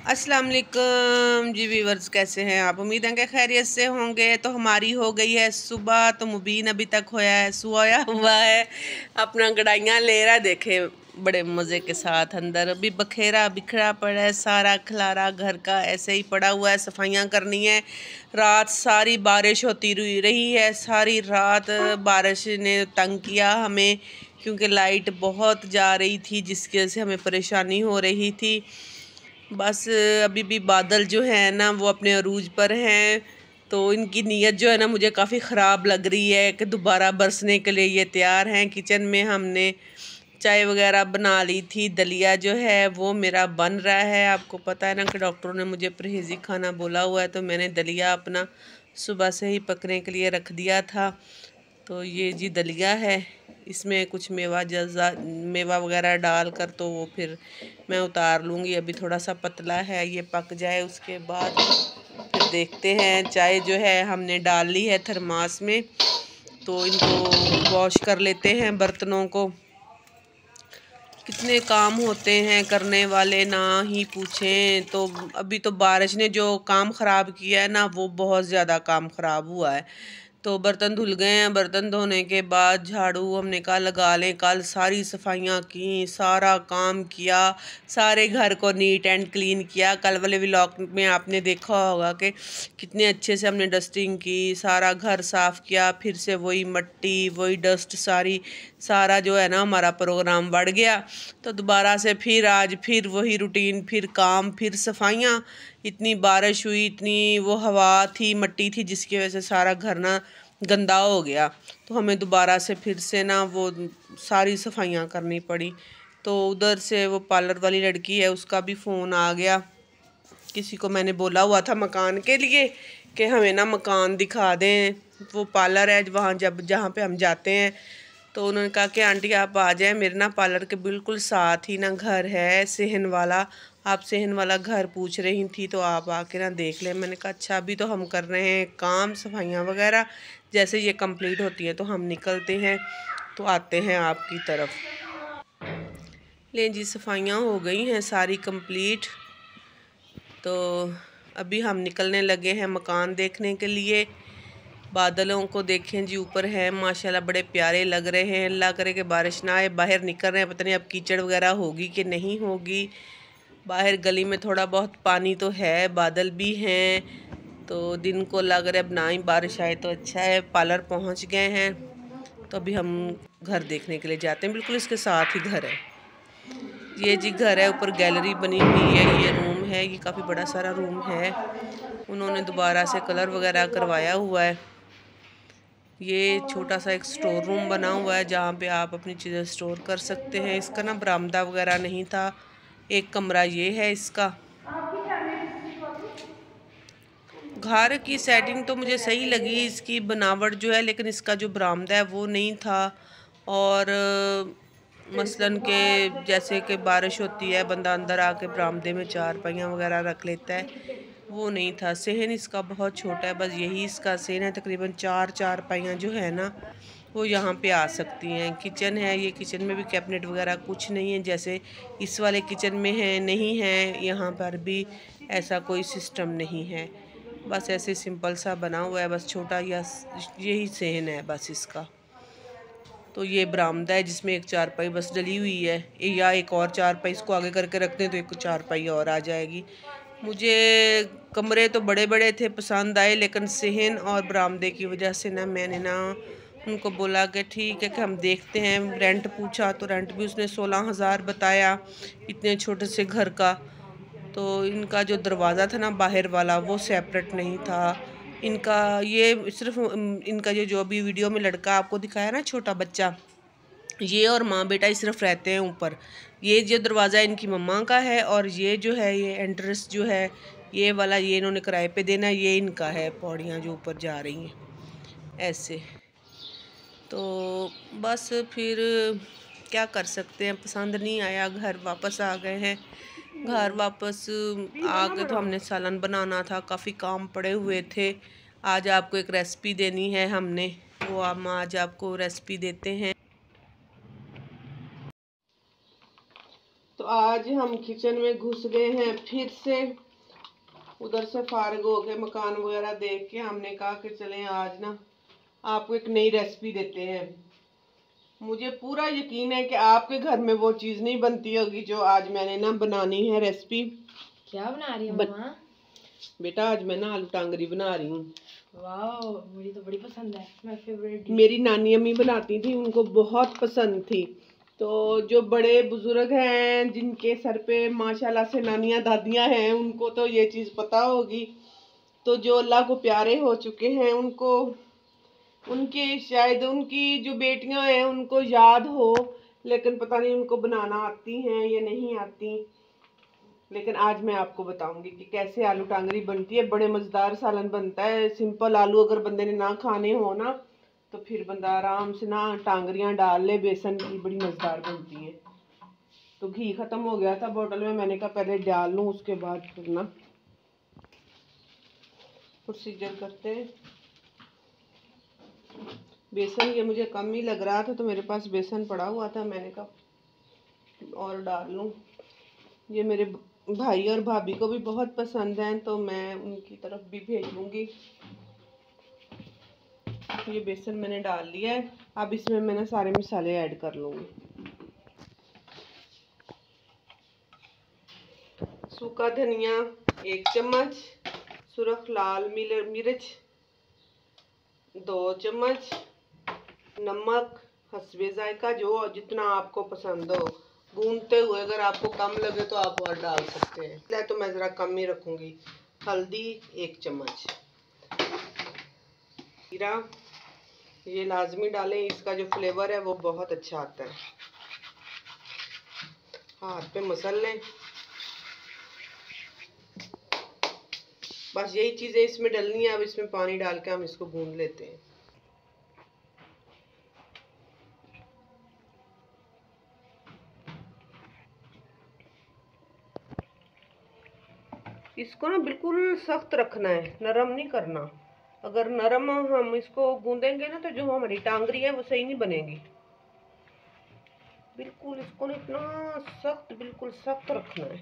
अस्सलाम वालेकुम जी व्यूवर्स, कैसे हैं आप? उम्मीद है कि खैरियत से होंगे। तो हमारी हो गई है सुबह, तो मुबीन अभी तक सोया हुआ है, अपना गड़ाइयाँ ले रहा है। देखे बड़े मज़े के साथ अंदर अभी बखेरा बिखरा पड़ा है, सारा खलारा घर का ऐसे ही पड़ा हुआ है। सफाइयाँ करनी है। रात सारी बारिश होती रही है, सारी रात बारिश ने तंग किया हमें, क्योंकि लाइट बहुत जा रही थी जिसकी वजह से हमें परेशानी हो रही थी। बस अभी भी बादल जो है ना वो अपने अरूज पर हैं, तो इनकी नीयत जो है ना मुझे काफ़ी ख़राब लग रही है कि दोबारा बरसने के लिए ये तैयार हैं। किचन में हमने चाय वगैरह बना ली थी, दलिया जो है वो मेरा बन रहा है। आपको पता है ना कि डॉक्टरों ने मुझे परहेज़ी खाना बोला हुआ है, तो मैंने दलिया अपना सुबह से ही पकने के लिए रख दिया था। तो ये जी दलिया है, इसमें कुछ मेवा वगैरह डाल कर तो वो फिर मैं उतार लूँगी। अभी थोड़ा सा पतला है, ये पक जाए उसके बाद फिर देखते हैं। चाय जो है हमने डाल ली है थर्मास में, तो इनको वॉश कर लेते हैं बर्तनों को। कितने काम होते हैं करने वाले, ना ही पूछें। तो अभी तो बारिश ने जो काम ख़राब किया है ना, वो बहुत ज़्यादा काम ख़राब हुआ है। तो बर्तन धुल गए हैं। बर्तन धोने के बाद झाड़ू हमने कल लगा लें, कल सारी सफाइयाँ की, सारा काम किया, सारे घर को नीट एंड क्लीन किया। कल वाले व्लॉग में आपने देखा होगा कि कितने अच्छे से हमने डस्टिंग की, सारा घर साफ़ किया। फिर से वही मट्टी वही डस्ट सारा जो है ना हमारा प्रोग्राम बढ़ गया। तो दोबारा से फिर आज फिर वही रूटीन, फिर काम, फिर सफाइयाँ। इतनी बारिश हुई, इतनी वो हवा थी, मट्टी थी, जिसकी वजह से सारा घर ना गंदा हो गया। तो हमें दोबारा से फिर से ना वो सारी सफाइयाँ करनी पड़ी। तो उधर से वो पार्लर वाली लड़की है, उसका भी फ़ोन आ गया। किसी को मैंने बोला हुआ था मकान के लिए कि हमें ना मकान दिखा दें। वो पार्लर है वहाँ जहाँ पे हम जाते हैं। तो उन्होंने कहा कि आंटी आप आ जाएं, मेरे ना पार्लर के बिल्कुल साथ ही ना घर है सेहन वाला। आप सेहन वाला घर पूछ रही थी, तो आप आके ना देख लें। मैंने कहा अच्छा, अभी तो हम कर रहे हैं काम, सफाइयाँ वगैरह। जैसे ये कंप्लीट होती है तो हम निकलते हैं, तो आते हैं आपकी तरफ। लें जी, सफाइयाँ हो गई हैं सारी कंप्लीट। तो अभी हम निकलने लगे हैं मकान देखने के लिए। बादलों को देखें जी, ऊपर है माशाल्लाह, बड़े प्यारे लग रहे हैं। अल्लाह करे कि बारिश ना आए। बाहर निकल रहे हैं, पता नहीं अब कीचड़ वगैरह होगी कि नहीं होगी। बाहर गली में थोड़ा बहुत पानी तो है, बादल भी हैं। तो दिन को लग रहा है अब ना ही बारिश आए तो अच्छा है। पार्लर पहुंच गए हैं, तो अभी हम घर देखने के लिए जाते हैं। बिल्कुल इसके साथ ही घर है। ये जी घर है, ऊपर गैलरी बनी हुई है, ये रूम है, ये काफ़ी बड़ा सारा रूम है। उन्होंने दोबारा से कलर वगैरह करवाया हुआ है। ये छोटा सा एक स्टोर रूम बना हुआ है, जहाँ पे आप अपनी चीज़ें स्टोर कर सकते हैं। इसका ना बरामदा वगैरह नहीं था, एक कमरा ये है इसका। घर की सेटिंग तो मुझे सही लगी, इसकी बनावट जो है, लेकिन इसका जो बरामदा है वो नहीं था। और मसलन के जैसे कि बारिश होती है, बंदा अंदर आके बरामदे में चारपाइयाँ वगैरह रख लेता है, वो नहीं था। सेहन इसका बहुत छोटा है, बस यही इसका सेहन है। तकरीबन चार चारपाइयाँ जो है ना वो यहाँ पे आ सकती हैं। किचन है, ये किचन में भी कैबिनेट वगैरह कुछ नहीं है जैसे इस वाले किचन में है, नहीं है। यहाँ पर भी ऐसा कोई सिस्टम नहीं है, बस ऐसे सिंपल सा बना हुआ है, बस छोटा यही सेहन है बस इसका। तो ये बरामदा है जिसमें एक चारपाई बस डली हुई है, या एक और चारपाई इसको आगे करके रखते हैं तो एक चारपाई और आ जाएगी। मुझे कमरे तो बड़े बड़े थे, पसंद आए, लेकिन सेहन और बरामदे की वजह से ना मैंने ना उनको बोला कि ठीक है कि हम देखते हैं। रेंट पूछा तो रेंट भी उसने 16,000 बताया इतने छोटे से घर का। तो इनका जो दरवाज़ा था ना बाहर वाला, वो सेपरेट नहीं था। इनका ये सिर्फ इनका ये जो अभी वीडियो में लड़का आपको दिखाया ना, छोटा बच्चा, ये और माँ बेटा ही सिर्फ रहते हैं ऊपर। ये जो दरवाज़ा इनकी मम्मा का है, और ये जो है ये एंट्रेंस जो है ये वाला, ये इन्होंने किराए पे देना, ये इनका है। पौड़ियाँ जो ऊपर जा रही हैं ऐसे। तो बस फिर क्या कर सकते हैं, पसंद नहीं आया, घर वापस आ गए हैं। घर वापस आके तो हमने सालन बनाना था, काफ़ी काम पड़े हुए थे। आज आपको एक रेसिपी देनी है हमने, वो हम आज आपको रेसिपी देते हैं। तो आज हम किचन में घुस गए हैं फिर से। उधर से फारिग हो के मकान वगैरह देख के हमने कहा कि चलें आज ना आपको एक नई रेसिपी देते हैं। मुझे पूरा यकीन है कि आपके घर में वो चीज़ नहीं बनती होगी जो आज मैंने ना बनानी है रेसिपी। क्या बना रही है मम्मा? बेटा आज मैं ना आलू टांगरी बना रही हूँ। वाह, मुझे तो बड़ी पसंद है, माय फेवरेट। मेरी नानी अम्मी बनाती थी, उनको बहुत पसंद थी। तो जो बड़े बुजुर्ग हैं जिनके सर पे माशाल्लाह से नानियां दादियां हैं उनको तो ये चीज़ पता होगी। तो जो अल्लाह को प्यारे हो चुके हैं उनको, उनके शायद उनकी जो बेटियां हैं उनको याद हो, लेकिन पता नहीं उनको बनाना आती हैं या नहीं आती। लेकिन आज मैं आपको बताऊंगी कि कैसे आलू टांगरी बनती है। बड़े मज़ेदार सालन बनता है। सिंपल आलू अगर बंदे ने ना खाने हो ना तो फिर बंदा आराम से ना टांगरियां डाल ले बेसन की, बड़ी मज़ेदार बनती है। तो घी ख़त्म हो गया था बोतल में, मैंने कहा पहले डाल लूँ उसके बाद फिर ना प्रोसीजर करते हैं। बेसन ये मुझे कम ही लग रहा था तो मेरे पास बेसन पड़ा हुआ था, मैंने कहा और डाल लूँ। ये मेरे भाई और भाभी को भी बहुत पसंद है तो मैं उनकी तरफ भी भेजूंगी। ये बेसन मैंने डाल लिया है। अब इसमें मैंने सारे मसाले ऐड कर लूँगी। सूखा धनिया 1 चम्मच, सुरख लाल मिर्च 2 चम्मच, नमक हस्बे जायका जो जितना आपको पसंद हो। भूनते हुए अगर आपको कम लगे तो आप और डाल सकते हैं, तो मैं ज़रा कम ही रखूँगी। हल्दी 1 चम्मच, जीरा ये लाजमी डालें, इसका जो फ्लेवर है वो बहुत अच्छा आता है। हाथ पे मसल लें। बस यही चीज़ें इसमें डलनी है। अब इसमें पानी डाल के हम इसको भून लेते हैं। इसको ना बिल्कुल सख्त रखना है, नरम नहीं करना। अगर नरम हम इसको गूंदेंगे ना तो जो हमारी टांगरी है वो सही नहीं बनेगी। बिल्कुल इसको ना इतना सख्त, बिल्कुल सख्त रखना है।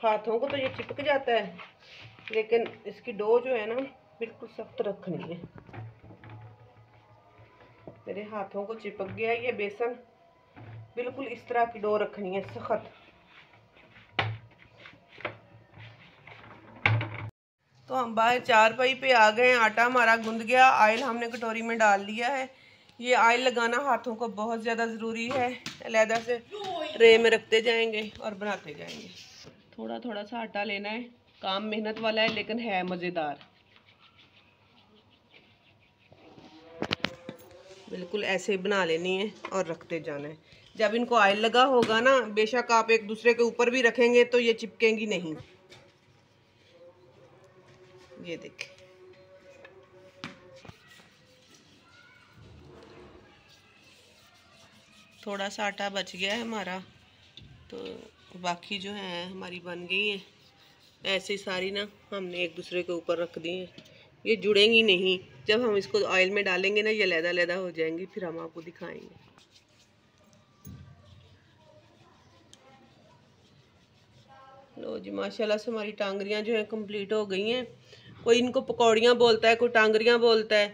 हाथों को तो ये चिपक जाता है, लेकिन इसकी डो जो है ना बिल्कुल सख्त रखनी है। मेरे हाथों को चिपक गया ये बेसन। बिल्कुल इस तरह की डो रखनी है, सख्त। तो हम बाहर चारपाई पे आ गए। आटा हमारा गूंद गया, ऑयल हमने कटोरी में डाल लिया है। ये ऑयल लगाना हाथों को बहुत ज़्यादा ज़रूरी है। अलहदा से ट्रे में रखते जाएंगे और बनाते जाएंगे। थोड़ा थोड़ा सा आटा लेना है। काम मेहनत वाला है लेकिन है मज़ेदार। बिल्कुल ऐसे बना लेनी है और रखते जाना है। जब इनको ऑयल लगा होगा ना, बेशक आप एक दूसरे के ऊपर भी रखेंगे तो ये चिपकेंगी नहीं। ये देखें, थोड़ा सा आटा बच गया है हमारा, तो बाकी जो है हमारी बन गई है। ऐसे सारी ना हमने एक दूसरे के ऊपर रख दी है। ये जुड़ेंगी नहीं। जब हम इसको ऑयल में डालेंगे ना ये लहदा लहदा हो जाएंगी, फिर हम आपको दिखाएंगे। लो जी, माशाल्लाह से हमारी टांगरियाँ जो है कंप्लीट हो गई हैं। कोई इनको पकौड़ियाँ बोलता है, कोई टांगरियाँ बोलता है,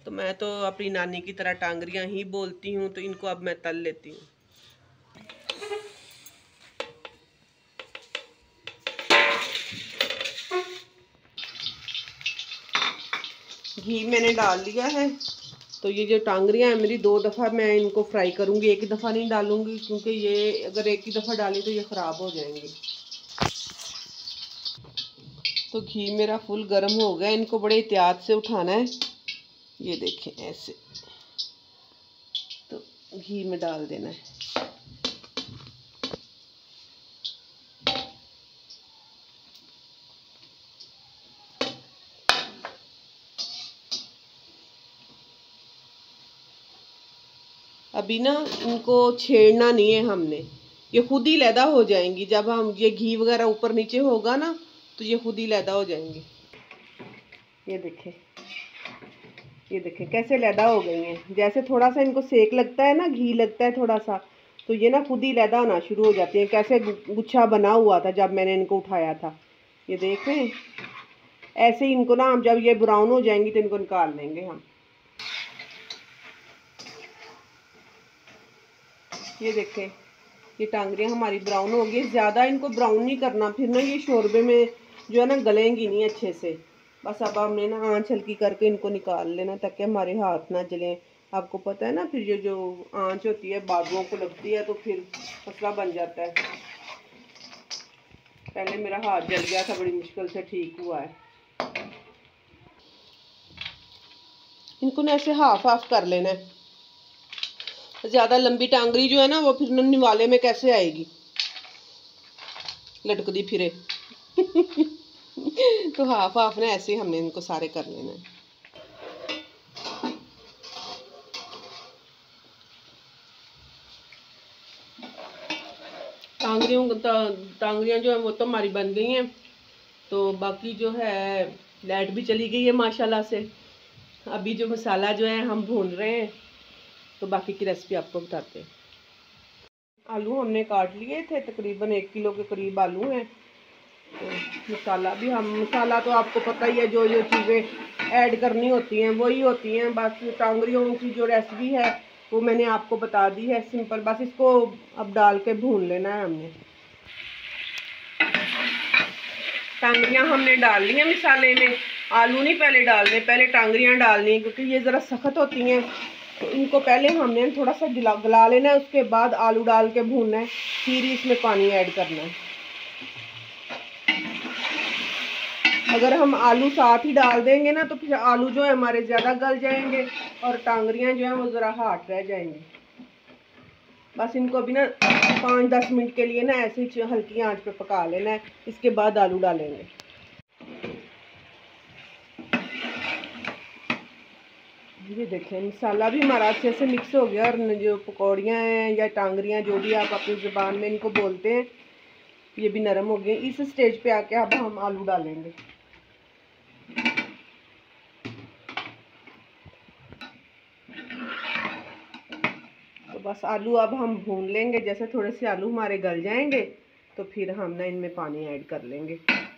तो मैं तो अपनी नानी की तरह टांगरियाँ ही बोलती हूँ। तो इनको अब मैं तल लेती हूँ। घी मैंने डाल लिया है। तो ये जो टांगरियाँ हैं मेरी 2 दफ़ा मैं इनको फ्राई करूँगी, एक ही दफ़ा नहीं डालूँगी, क्योंकि ये अगर एक ही दफ़ा डाली तो ये ख़राब हो जाएंगी। तो घी मेरा फुल गर्म हो गया। इनको बड़े एहतियात से उठाना है। ये देखें ऐसे, तो घी में डाल देना है। अभी ना इनको छेड़ना नहीं है हमने, ये खुद ही लैदा हो जाएंगी। जब हम ये घी वगैरह ऊपर नीचे होगा ना तो ये खुद ही लैदा हो जाएंगी। ये देखें, ये देखें कैसे लैदा हो गई हैं। जैसे थोड़ा सा इनको सेक लगता है ना, घी लगता है थोड़ा सा, तो ये ना खुद ही लैदा होना शुरू हो जाती हैं। कैसे गुच्छा बना हुआ था जब मैंने इनको उठाया था, ये देख रहे हैं। ऐसे ही इनको ना हम जब ये ब्राउन हो जाएंगी तो इनको निकाल लेंगे हम। ये देखें, ये टांगरियाँ हमारी ब्राउन हो गई। ज़्यादा इनको ब्राउन नहीं करना, फिर ना ये शोरबे में जो है ना गलेंगी नहीं अच्छे से। बस अब हमने ना आंच हल्की करके इनको निकाल लेना ताकि हमारे हाथ ना जलें। आपको पता है ना, फिर ये जो आंच होती है बाजुओं को लगती है तो फिर मसला बन जाता है। पहले मेरा हाथ जल गया था, बड़ी मुश्किल से ठीक हुआ है। इनको ना ऐसे हाफ हाफ कर लेना है। ज़्यादा लंबी टांगरी जो है ना वो फिर निवाले में कैसे आएगी, लटकती फिरे। तो हाफ हाफ ना ऐसे हमने इनको सारे कर लेना है। टांगरियाँ जो है वो तो हमारी बन गई हैं। तो बाकी जो है लाइट भी चली गई है माशाल्लाह से। अभी जो मसाला जो है हम भून रहे हैं, तो बाकी की रेसिपी आपको बताते हैं। आलू हमने काट लिए थे, तकरीबन 1 किलो के करीब आलू हैं। तो मसाला तो आपको पता ही है, जो जो चीज़ें ऐड करनी होती हैं वही होती हैं। बस टांगरियों की जो रेसिपी है वो मैंने आपको बता दी है, सिंपल। बस इसको अब डाल के भून लेना है हमने। टांगरियाँ हमने डाल ली हैं मसाले में। आलू नहीं पहले डालने, पहले टांगरियाँ डालनी है, क्योंकि ये ज़रा सख्त होती हैं। तो इनको पहले हमने थोड़ा सा गला लेना है, उसके बाद आलू डाल के भूनना है, फिर इसमें पानी ऐड करना है। अगर हम आलू साथ ही डाल देंगे ना तो फिर आलू जो है हमारे ज़्यादा गल जाएंगे और टांगरियाँ जो हैं वो ज़रा हार्ड रह जाएंगी। बस इनको अभी ना 5-10 मिनट के लिए ना ऐसे ही हल्की आंच पे पका लेना है, इसके बाद आलू डालेंगे। ये देखें, मसाला भी हमारा अच्छे से मिक्स हो गया, और जो पकौड़ियाँ हैं या टांगरियाँ जो भी आप अपनी ज़ुबान में इनको बोलते हैं, ये भी नरम हो गए। इस स्टेज पे आके अब हम आलू डालेंगे। तो बस आलू अब हम भून लेंगे। जैसे थोड़े से आलू हमारे गल जाएंगे तो फिर हम ना इनमें पानी ऐड कर लेंगे।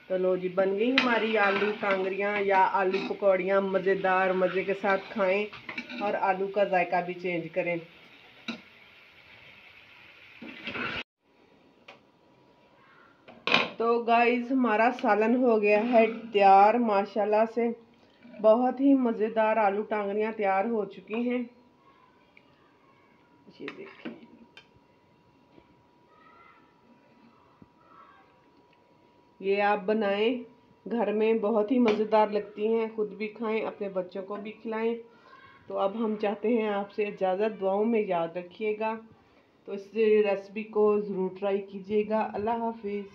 तो लो जी, बन गई हमारी आलू टांगरियाँ या आलू पकौड़ियाँ। मज़ेदार, मज़े के साथ खाएं और आलू का जायका भी चेंज करें। तो गाइस, हमारा सालन हो गया है तैयार माशाल्लाह से। बहुत ही मज़ेदार आलू टांगरियाँ तैयार हो चुकी हैं। ये देखिए, ये आप बनाएं घर में, बहुत ही मज़ेदार लगती हैं। खुद भी खाएं, अपने बच्चों को भी खिलाएं। तो अब हम चाहते हैं आपसे इजाज़त। दुआओं में याद रखिएगा। तो इस रेसिपी को ज़रूर ट्राई कीजिएगा। अल्लाह हाफिज़।